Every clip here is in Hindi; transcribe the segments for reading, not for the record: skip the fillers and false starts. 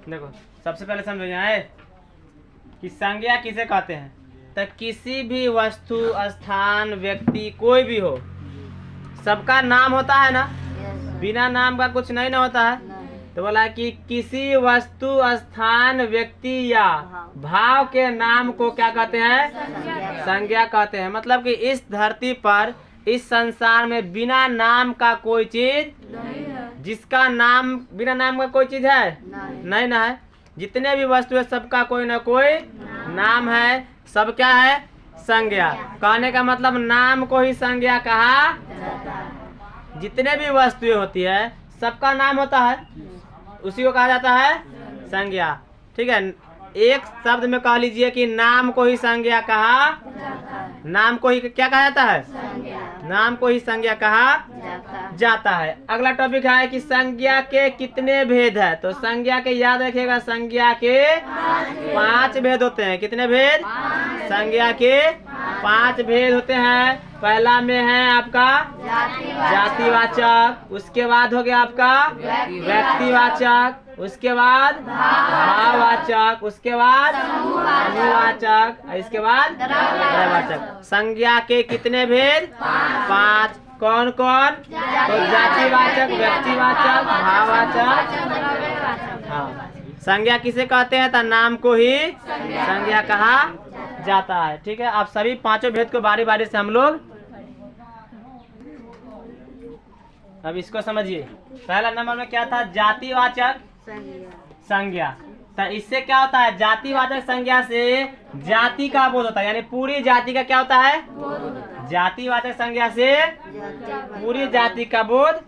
देखो सबसे पहले समझ आए कि संज्ञा किसे कहते हैं। तो किसी भी वस्तु, स्थान, व्यक्ति कोई भी हो, सबका नाम होता है ना, बिना नाम का कुछ नहीं ना होता है। तो बोला कि किसी वस्तु, स्थान, व्यक्ति या भाव के नाम को क्या कहते हैं? संज्ञा कहते हैं। मतलब कि इस धरती पर, इस संसार में बिना नाम का कोई चीज जिसका नाम, बिना नाम का कोई चीज है नहीं ना है। जितने भी वस्तु है सबका कोई ना कोई नाम है। सब क्या है? संज्ञा। कहने का मतलब नाम को ही संज्ञा कहा। जितने भी वस्तुएं होती है सबका नाम होता है, उसी को कहा जाता है संज्ञा। ठीक है, एक शब्द में कह लीजिए कि नाम को ही संज्ञा कहा। नाम को ही क्या कहा जाता है? नाम को ही संज्ञा कहा जाता है। अगला टॉपिक है कि संज्ञा के कितने भेद है। तो संज्ञा के याद रखिएगा, संज्ञा के 5 भेद होते हैं। कितने भेद? संज्ञा के 5 भेद होते हैं। पहला में है आपका जातिवाचक, उसके बाद हो गया आपका व्यक्तिवाचक, उसके बाद भाववाचक, उसके बाद समूहवाचक, इसके बाद द्रव्यवाचक। संज्ञा के कितने भेद? 5। कौन कौन? तो जातिवाचक, व्यक्तिवाचक, भाववाचक। हाँ, संज्ञा किसे कहते हैं? तो नाम को ही संज्ञा कहा जाता है। ठीक है, आप सभी 5 भेद को बारी बारी से हम लोग अब इसको समझिए। पहला नंबर में क्या था? जातिवाचक संज्ञा। तो इससे क्या होता है? जातिवाचक संज्ञा से जाति का बोध होता है, यानी पूरी जाति का क्या होता है? जातिवाचक संज्ञा से पूरी जाति का बोध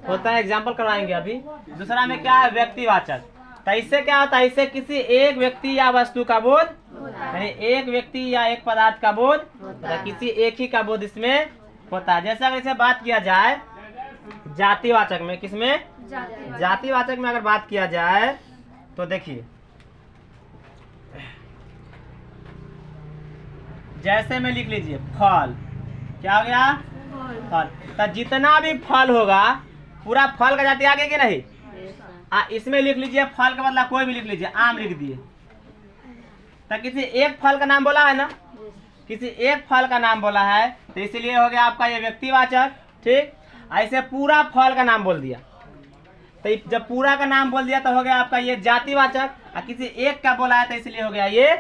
होता है। एग्जाम्पल करवाएंगे अभी। दूसरा में क्या है? व्यक्तिवाचक। तो इससे क्या होता है? इससे किसी एक व्यक्ति या वस्तु का बोध, यानी एक व्यक्ति या एक पदार्थ का बोध, तो किसी एक ही का बोध इसमें होता है। जैसे अगर इसे बात किया जाए जातिवाचक में, किसमें? जातिवाचक में अगर बात किया जाए तो देखिए, जैसे में लिख लीजिए फल। क्या हो गया? फल। तो जितना भी फल होगा पूरा फल का जाति आगे कि नहीं? इसमें लिख लीजिए फल का मतलब कोई भी लिख लीजिए, आम लिख दिए। तो किसी एक फल का नाम बोला है ना, किसी एक फल का नाम बोला है, तो इसलिए हो गया आपका ये व्यक्तिवाचक। ठीक, ऐसे पूरा फल का नाम बोल दिया, तो जब पूरा का नाम बोल दिया तो हो गया आपका ये जातिवाचक। और किसी एक का बोला है तो इसलिए हो गया ये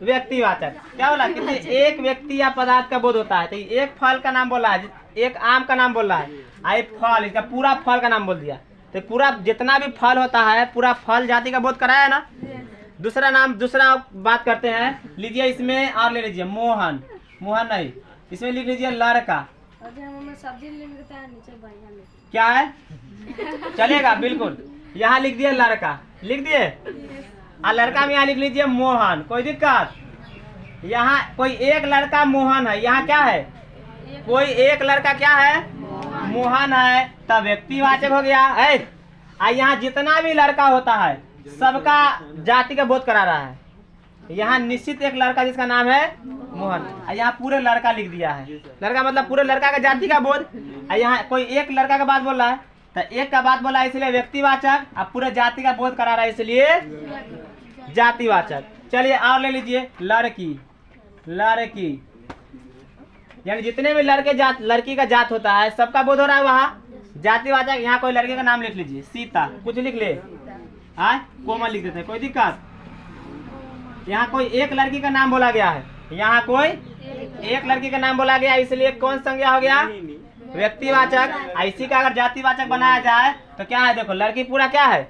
व्यक्तिवाचक। क्या बोला? किसी एक व्यक्ति या पदार्थ का बोध होता है। तो एक फल का नाम बोला है, एक आम का नाम बोल रहा है, आई फल, इसका पूरा फल का नाम बोल दिया, तो पूरा जितना भी फल होता है पूरा फल जाति का बोध कराया ना। दूसरा नाम, दूसरा बात करते हैं। लीजिए इसमें और ले लीजिए मोहन। मोहन नहीं, इसमें लिख लीजिए लड़का। क्या है? चलेगा बिल्कुल। यहाँ लिख दिए लड़का, लिख दिए। और लड़का में यहाँ लिख लीजिए मोहन। कोई दिक्कत? यहाँ कोई एक लड़का मोहन है, यहाँ क्या है? कोई एक लड़का क्या है? मोहन है। तब व्यक्तिवाचक हो गया है। और यहाँ जितना भी लड़का होता है सबका जाति का बोध करा रहा है। यहाँ निश्चित एक लड़का जिसका नाम है मोहन, और यहाँ पूरे लड़का लिख दिया है। लड़का मतलब पूरे लड़का का जाति का बोध। और यहाँ कोई एक लड़का का बात बोल रहा है, तो एक का बात बोला है इसलिए व्यक्तिवाचक, और पूरे जाति का बोध करा रहा है इसलिए जातिवाचक। चलिए और ले लीजिए लड़की। लड़की यानी जितने भी लड़की का जात होता है सबका बोध हो रहा है वहाँ जातिवाचक। यहाँ कोई लड़के का नाम लिख लीजिए, सीता, कुछ लिख ले, कोमल लिख देते हैं, कोई दिक्कत? यहाँ कोई एक लड़की का नाम बोला गया है, यहाँ कोई एक लड़की का नाम बोला गया, इसलिए कौन संज्ञा हो गया? व्यक्तिवाचक। इसी का अगर जातिवाचक बनाया जाए तो क्या है? देखो लड़की पूरा क्या है?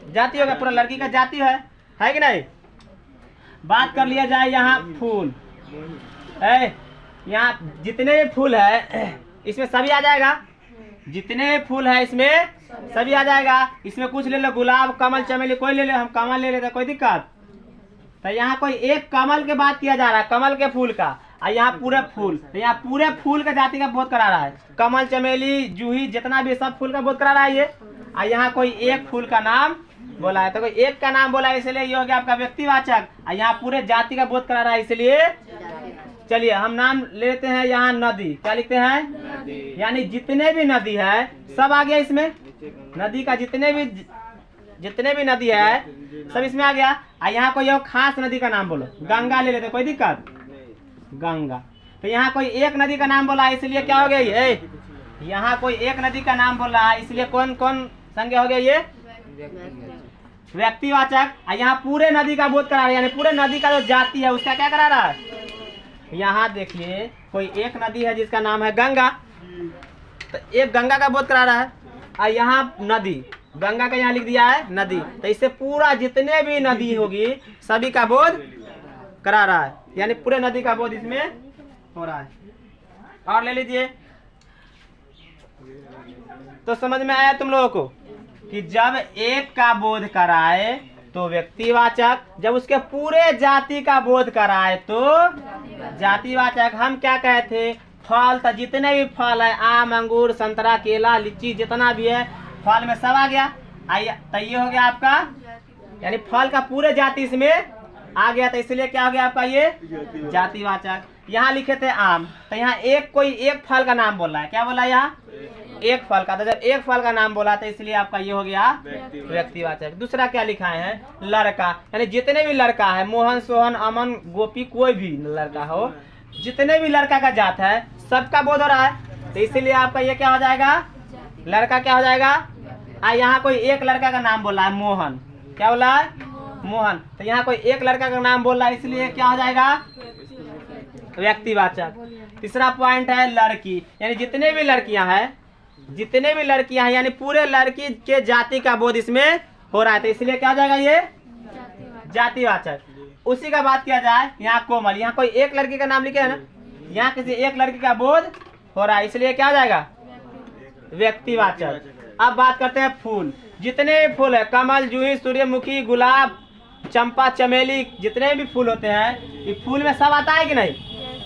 जाति होगा, पूरा लड़की का जाति है कि नहीं? बात कर लिया जाए यहाँ फूल है, यहाँ जितने फूल है इसमें सभी आ जाएगा। जितने फूल है इसमें सभी आ जाएगा। इसमें कुछ ले लो, गुलाब, कमल, चमेली, कोई ले लो, हम कमल ले लेते हैं, कोई दिक्कत? तो यहाँ कोई एक कमल के बात किया जा रहा है, कमल के फूल का, और यहाँ पूरे फूल, तो यहाँ पूरे फूल का जाति का बोध करा रहा है। कमल, चमेली, जूही, जितना भी सब फूल का बोध करा रहा है ये। और यहाँ कोई एक फूल का नाम बोला है, तो कोई एक का नाम बोला है इसलिए ये हो गया आपका व्यक्तिवाचक। और यहाँ पूरे जाति का बोध करा रहा है इसलिए। चलिए हम नाम लेते हैं यहाँ नदी। क्या लिखते हैं? यानी जितने भी नदी है सब आ गया इसमें। नदी का जितने भी जितने भी नदी है सब इसमें आ गया। यहाँ कोई और खास नदी का नाम बोलो, गंगा ले लेते, कोई दिक्कत? गंगा। तो यहाँ कोई एक नदी का नाम बोला इसलिए क्या हो गया ये? यहाँ कोई एक नदी का नाम बोला है इसलिए कौन कौन संज्ञा हो गया ये? व्यक्तिवाचक। यहाँ पूरे नदी का बोध करा रहा है, यानी पूरे नदी का जो जाति है उसका क्या करा रहा है? यहाँ देखिए कोई एक नदी है जिसका नाम है गंगा, तो एक गंगा का बोध करा रहा है। और यहाँ नदी, गंगा का यहाँ लिख दिया है नदी, तो इससे पूरा जितने भी नदी होगी सभी का बोध करा रहा है, यानी पूरे नदी का बोध इसमें हो रहा है। और ले लीजिए, तो समझ में आया तुम लोगों को कि जब एक का बोध कराए तो व्यक्तिवाचक, जब उसके पूरे जाति का बोध कराए तो जातिवाचक। हम क्या कहे थे? फल, तो जितने भी फल है, आम, अंगूर, संतरा, केला, लीची, जितना भी है फल में सब आ गया। तो ये हो गया आपका, यानी फल का पूरे जाति इसमें आ गया, तो इसलिए क्या हो गया आपका ये? जातिवाचक। यहाँ लिखे थे आम, तो यहाँ एक कोई एक फल का नाम बोल रहा है, क्या बोला यहाँ? एक फल का। तो जब एक फल का नाम बोला तो इसलिए आपका ये हो गया व्यक्तिवाचक। दूसरा क्या लिखा है? लड़का, यानी जितने भी लड़का है, मोहन, सोहन, अमन, गोपी, कोई भी लड़का हो, जितने भी लड़का का जात है सबका बोध हो रहा है, तो इसीलिए आपका ये क्या हो जाएगा? लड़का क्या हो जाएगा? यहाँ कोई एक लड़का का नाम बोला है मोहन, क्या बोला है? मोहन। तो यहाँ कोई एक लड़का का नाम बोल रहा है इसलिए क्या हो जाएगा? व्यक्तिवाचक। तीसरा पॉइंट है लड़की, यानी जितने भी लड़कियां हैं, जितने भी लड़कियां हैं, यानी पूरे लड़की के जाति का बोध इसमें हो रहा है, तो इसलिए क्या हो जाएगा ये? जातिवाचक। उसी का बात किया जाए यहाँ कोमल, यहाँ कोई एक लड़की का नाम लिखे है ना, यहाँ किसी एक लड़की का बोध हो रहा है इसलिए क्या हो जाएगा? व्यक्तिवाचक। अब बात करते हैं फूल, जितने भी फूल है, कमल, जूही, सूर्यमुखी, गुलाब, चंपा, चमेली, जितने भी फूल होते हैं, ये फूल में सब आता है कि नहीं?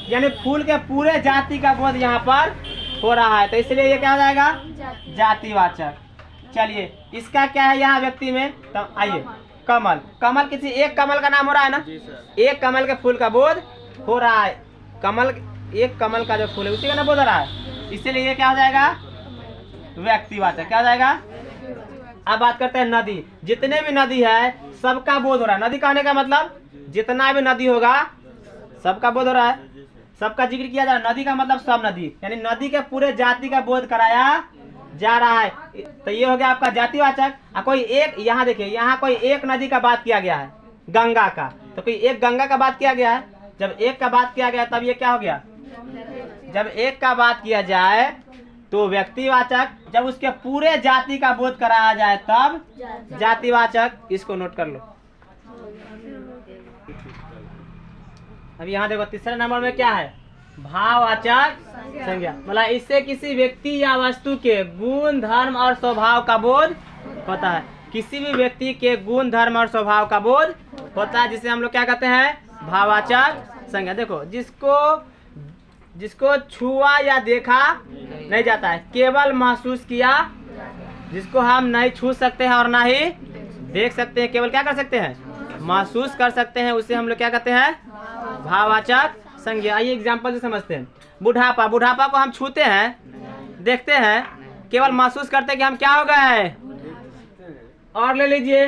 यानी फूल के पूरे जाति का बोध यहाँ पर हो रहा है, तो इसलिए ये क्या हो जाएगा? जातिवाचक। चलिए इसका क्या है यहाँ व्यक्ति में? तो आइए, कमल, कमल किसी एक कमल का नाम हो रहा है ना, एक कमल के फूल का बोध हो रहा है, कमल, एक कमल का जो फूल है उसी का नाम बोध हो रहा है, इसलिए ये क्या हो जाएगा? व्यक्तिवाचक। क्या हो जाएगा? अब बात करते हैं नदी, जितने भी नदी है सबका बोध हो रहा है। नदी कहने का मतलब जितना भी नदी होगा सबका बोध हो रहा है, सबका जिक्र किया जा रहा है। नदी का मतलब सब नदी, यानी नदी के पूरे जाति का बोध कराया जा रहा है, तो ये हो गया आपका जातिवाचक। कोई एक, यहाँ देखिए, यहाँ कोई एक नदी का बात किया गया है, गंगा का, तो कोई एक गंगा का बात किया गया है। जब एक का बात किया गया तब ये क्या हो गया? जब एक का बात किया जाए तो व्यक्तिवाचक, जब उसके पूरे जाति का बोध कराया जाए तब जातिवाचक। इसको नोट कर लो। अब यहाँ देखो तीसरे नंबर में क्या है? भाववाचक संज्ञा, मतलब इससे किसी व्यक्ति या वस्तु के गुण, धर्म और स्वभाव का बोध होता है। किसी भी व्यक्ति के गुण, धर्म और स्वभाव का बोध होता है, जिसे हम लोग क्या कहते हैं? भाववाचक संज्ञा। देखो, जिसको छुआ या देखा नहीं जाता है, केवल महसूस किया, जिसको हम नहीं छू सकते हैं और ना ही देख सकते हैं, केवल क्या कर सकते हैं? महसूस कर सकते हैं, उसे हम लोग क्या कहते हैं? भाववाचक संज्ञा। आइए एग्जाम्पल से समझते हैं। बुढ़ापा, बुढ़ापा को हम छूते हैं, देखते हैं, केवल महसूस करते हैं कि हम क्या हो गए। और ले लीजिए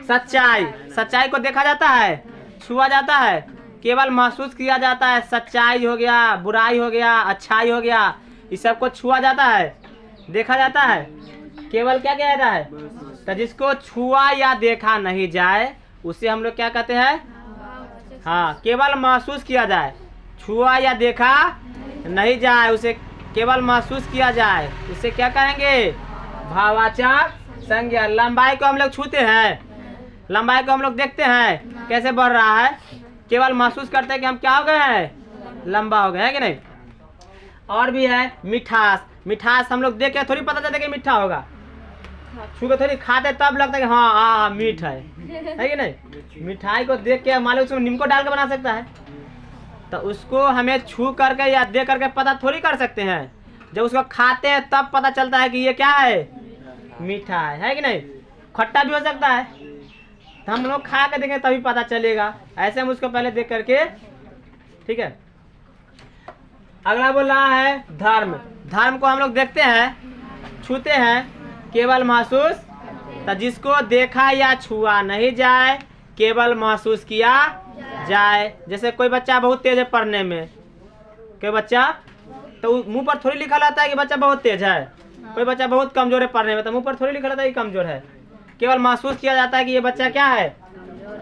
सच्चाई, सच्चाई को देखा जाता है, छुआ जाता है, केवल महसूस किया जाता है। सच्चाई हो गया, बुराई हो गया, अच्छाई हो गया, इस सब को छुआ जाता है, देखा जाता है, केवल क्या किया जाता है? तो जिसको छुआ या देखा नहीं जाए उसे हम लोग क्या कहते हैं? हाँ, केवल महसूस किया जाए, छुआ या देखा नहीं जाए, उसे केवल महसूस किया जाए, उसे क्या कहेंगे? भाववाचक संज्ञा। लंबाई को हम लोग छूते हैं, लंबाई को हम लोग देखते हैं कैसे बढ़ रहा है, केवल महसूस करते हैं कि हम क्या हो गए हैं? लंबा हो गए हैं कि नहीं। और भी है मिठास, मिठास हम लोग देख के थोड़ी पता चलता है कि मीठा होगा, छू के थोड़ी खाते तब लगता है कि हाँ मीठ है कि नहीं। मिठाई को देख के मान लो उसमें नींबू डाल के बना सकता है, तो उसको हमें छू करके या देख करके पता थोड़ी कर सकते हैं, जब उसको खाते हैं तब पता चलता है कि ये क्या है? मीठा है कि नहीं। खट्टा भी हो सकता है, तो हम लोग खा के देखें तभी पता चलेगा, ऐसे हम उसको पहले देख करके, ठीक है। अगला बोल रहा है धर्म, धर्म को हम लोग देखते हैं, छूते हैं, केवल महसूस तो जिसको देखा या छुआ नहीं जाए, केवल महसूस किया जाए। जैसे कोई बच्चा बहुत तेज है पढ़ने में, कोई बच्चा तो मुंह पर थोड़ी लिखा रहता है कि बच्चा बहुत तेज है। कोई बच्चा बहुत कमजोर है पढ़ने में, तो मुंह पर थोड़ी लिखा रहता है कि कमजोर है। केवल महसूस किया जाता है कि ये बच्चा क्या है,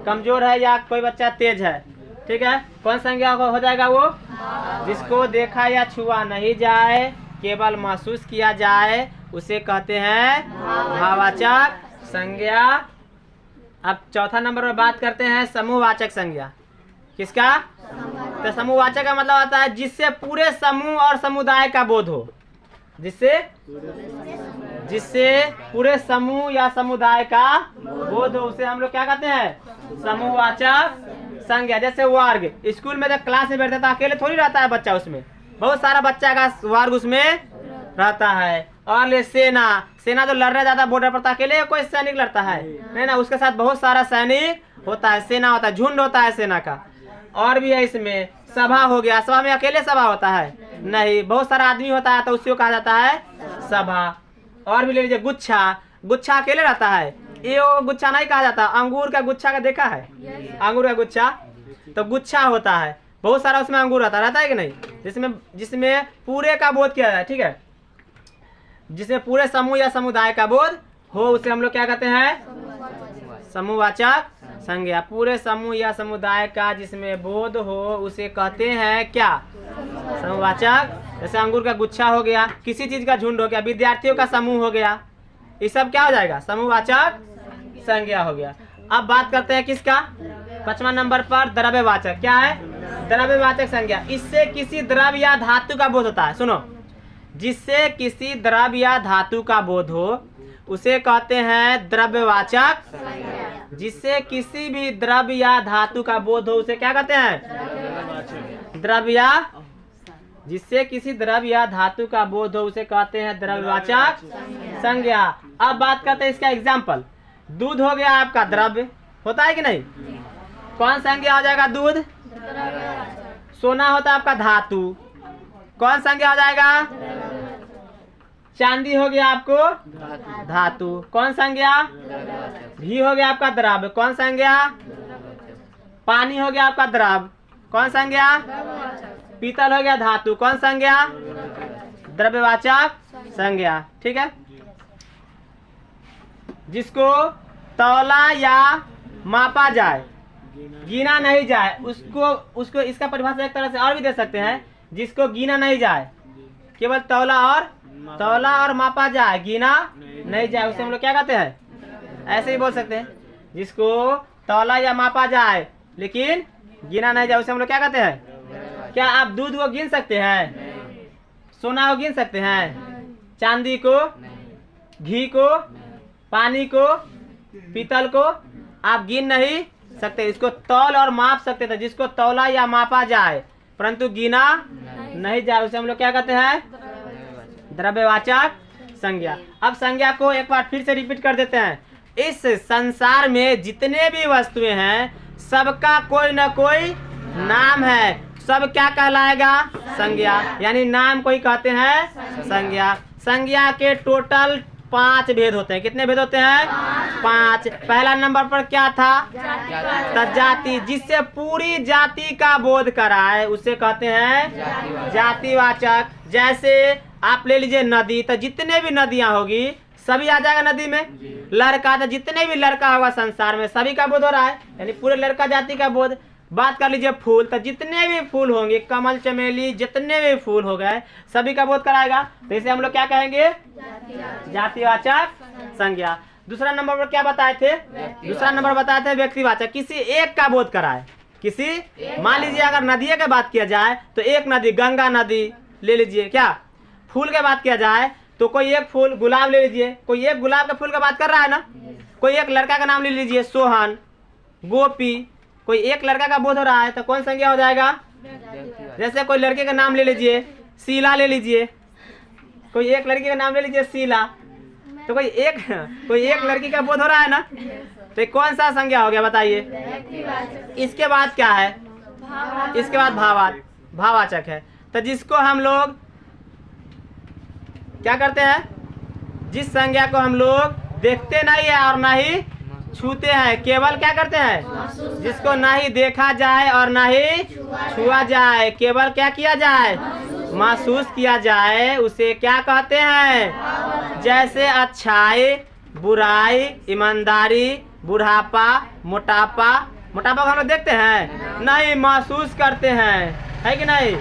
कमजोर है या कोई बच्चा तेज है। ठीक है, कौन संज्ञा हो जाएगा वो? जिसको देखा या छुआ नहीं जाए, केवल महसूस किया जाए, उसे कहते हैं भाववाचक संज्ञा। अब चौथा नंबर पर बात करते हैं समूहवाचक संज्ञा। किसका? तो समूहवाचक का मतलब होता है जिससे पूरे समूह और समुदाय का बोध हो। जिससे पूरे समूह या समुदाय का बोध हो, उसे हम लोग क्या कहते हैं? समूहवाचक संज्ञा। जैसे वर्ग, स्कूल में जब क्लास में बैठता है अकेले थोड़ी रहता है बच्चा, उसमें बहुत सारा बच्चा का वर्ग उसमें रहता है। और ले सेना, सेना तो लड़ने जाता बॉर्डर पर, अकेले कोई सैनिक लड़ता है नहीं ना, उसके साथ बहुत सारा सैनिक होता है, सेना होता है, झुंड होता है सेना का। और भी है इसमें सभा हो गया, सभा में अकेले सभा होता है नहीं, बहुत सारा आदमी होता है तो उसी को कहा जाता है सभा। और भी ले लीजिए गुच्छा, गुच्छा अकेले रहता है, ये गुच्छा नहीं कहा जाता। अंगूर का गुच्छा का देखा है? अंगूर का गुच्छा तो गुच्छा होता है, बहुत सारा उसमें अंगूर रहता है कि नहीं, जिसमें पूरे का बोध किया जाए। ठीक है, जिसमें पूरे समूह या समुदाय का बोध हो, उसे हम लोग क्या कहते हैं? समूहवाचक संज्ञा। पूरे समूह या समुदाय का जिसमें बोध हो, उसे कहते हैं क्या? समूहवाचक। जैसे अंगूर का गुच्छा हो गया, किसी चीज का झुंड हो गया, विद्यार्थियों का समूह हो गया, ये सब क्या हो जाएगा? समूहवाचक संज्ञा हो गया। अब बात करते हैं किसका? 5वां नंबर पर द्रव्यवाचक। क्या है? द्रव्यवाचक संज्ञा। इससे किसी द्रव्य या धातु का बोध होता है। सुनो, जिससे किसी द्रव्य या धातु का बोध हो, उसे कहते हैं द्रव्यवाचक। जिससे किसी भी द्रव्य या धातु का बोध हो, उसे क्या कहते हैं? द्रव्य। जिससे किसी द्रव्य या धातु का बोध हो, उसे कहते हैं द्रव्यवाचक संज्ञा। अब बात करते हैं इसका एग्जाम्पल। दूध हो गया आपका द्रव्य, होता है कि नहीं? कौन संज्ञा हो जाएगा? दूध। सोना होता है आपका धातु, कौन संज्ञा हो जाएगा? चांदी हो गया आपको धातु, कौन संज्ञा? घी हो गया आपका द्रव्य, कौन संज्ञा? पानी हो गया आपका द्रव्य, कौन संज्ञा? पीतल हो गया धातु, कौन संज्ञा? द्रव्यवाचक संज्ञा। ठीक है, जिसको तौला या मापा जाए, गिना नहीं जाए, उसको इसका परिभाषा एक तरह से और भी दे सकते हैं। जिसको गिना नहीं जाए, केवल तौला और मापा जाए, गिना नहीं जाए, उसे हम लोग क्या कहते हैं? ऐसे ही बोल सकते हैं। जिसको तौला या मापा जाए लेकिन गिना नहीं जाए, उसे हम लोग क्या कहते हैं? क्या आप दूध को गिन सकते हैं? सोना को गिन सकते हैं? चांदी को, घी को, पानी को, पीतल को आप गिन नहीं सकते। इसको तौल और माप सकते थे। जिसको तौला या मापा जाए परंतु गिना नहीं जाए, उसे हम लोग क्या कहते हैं? द्रव्यवाचक संज्ञा। अब संज्ञा को एक बार फिर से रिपीट कर देते हैं। इस संसार में जितने भी वस्तुएं हैं, सबका कोई न कोई नाम है। सब क्या कहलाएगा? संज्ञा। यानी नाम कोई कहते हैं संज्ञा। संज्ञा के टोटल 5 भेद होते हैं। कितने भेद होते हैं? 5। पहला नंबर पर क्या था? जाति। जिससे पूरी जाति का बोध कराए, उसे कहते हैं जातिवाचक। जैसे आप ले लीजिए नदी, तो जितने भी नदियां होगी सभी आ जाएगा नदी में। लड़का, तो जितने भी लड़का होगा संसार में सभी का बोध हो रहा है, यानी पूरे लड़का जाति का बोध। बात कर लीजिए फूल, तो जितने भी फूल होंगे, कमल, चमेली, जितने भी फूल हो गए, सभी का बोध कराएगा। तो इसे हम लोग क्या कहेंगे? जातिवाचक संज्ञा। दूसरा नंबर पर क्या बताए थे? दूसरा नंबर बताए थे व्यक्तिवाचक। किसी एक का बोध कराए। मान लीजिए अगर नदी की बात किया जाए तो एक नदी, गंगा नदी ले लीजिए। क्या फूल की बात किया जाए तो कोई एक फूल, गुलाब ले लीजिए, कोई एक गुलाब के फूल की बात कर रहा है ना। कोई एक लड़का का नाम ले लीजिए, सोहन, गोपी, कोई एक लड़का का बोध हो रहा है, तो कौन संज्ञा हो जाएगा? जैसे कोई लड़के का नाम ले लीजिए, शीला ले लीजिए, कोई एक लड़की का नाम ले लीजिए शीला, तो कोई एक लड़की का बोध हो रहा है ना, तो कौन सा संज्ञा हो गया बताइए? इसके बाद क्या है? इसके बाद भाववाचक है। तो जिसको हम लोग क्या करते हैं? जिस संज्ञा को हम लोग देखते नहीं है और ना ही छूते हैं, केवल क्या करते हैं, जिसको ना ही देखा जाए और ना ही छुआ जाए, केवल क्या किया जाए, महसूस किया जाए, उसे क्या कहते हैं। जैसे अच्छाई, बुराई, ईमानदारी, बुढ़ापा, मोटापा। मोटापा को हम लोग देखते हैं नहीं, महसूस करते हैं, है कि नहीं,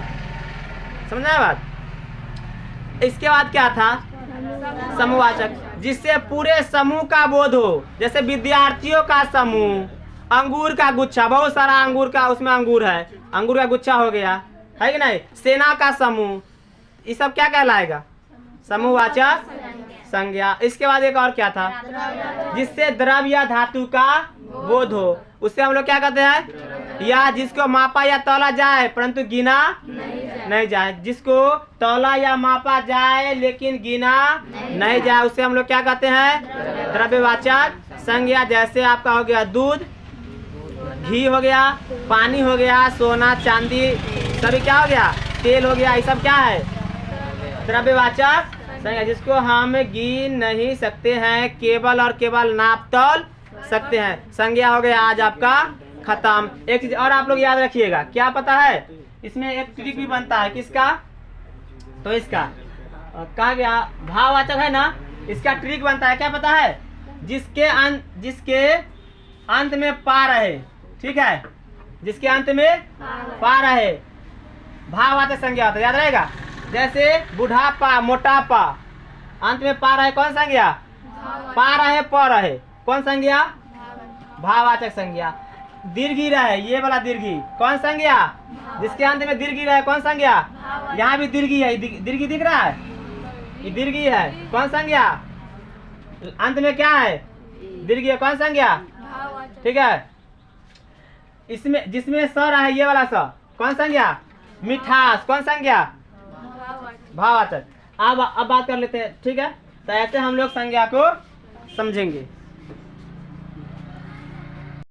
समझा बात। इसके बाद क्या था, समूहवाचक, जिससे पूरे समूह का बोध हो। जैसे विद्यार्थियों का समूह, अंगूर का गुच्छा, बहुत सारा अंगूर का उसमें अंगूर है, अंगूर का गुच्छा हो गया, है कि नहीं। सेना का समूह, ये सब क्या कहलाएगा, समूहवाचक संज्ञा। इसके बाद एक और क्या था, जिससे द्रव्य या धातु का बोध हो, उससे हम लोग क्या कहते हैं, या जिसको मापा या तौला जाए परंतु गिना नहीं जाए, जिसको तौला या मापा जाए लेकिन गिना नहीं जाए, उससे हम लोग क्या कहते हैं, द्रव्यवाचक संज्ञा। जैसे आपका हो गया दूध, घी हो गया, पानी हो गया, सोना चांदी, सभी क्या हो गया, तेल हो गया, ये सब क्या है, द्रव्यवाचक संज्ञा, जिसको हम गिन नहीं सकते हैं, केवल और केवल नाप तौल सकते हैं। संज्ञा हो गया आज आपका खत्म। एक चीज और आप लोग याद रखिएगा, क्या पता है, इसमें एक ट्रिक भी बनता है, किसका, तो इसका कहा गया भाववाचक है ना, इसका ट्रिक बनता है, क्या पता है, जिसके अंत में पा रहे, ठीक है, जिसके अंत में पा रहे, भाववाचक संज्ञा होता है, याद रहेगा। जैसे बुढ़ापा, मोटापा, अंत में पा रहे, कौन संज्ञा, पा रहे, प रहे, कौन संज्ञा, भाववाचक संज्ञा। दीर्घी रहे, ये वाला दीर्घी, कौन संज्ञा, जिसके अंत में दीर्घी रहे, कौन संज्ञा, यहाँ भी दीर्घी है, दीर्घी दिख रहा है, ये दीर्घी है, कौन संज्ञा, अंत में क्या है, दीर्घी है, कौन संज्ञा, ठीक है। इसमें जिसमें स रहा है, ये वाला स, कौन संज्ञा, मिठास, कौन संज्ञा, भाववाचक। अब बात कर लेते हैं, ठीक है। तो ऐसे हम लोग संज्ञा को समझेंगे।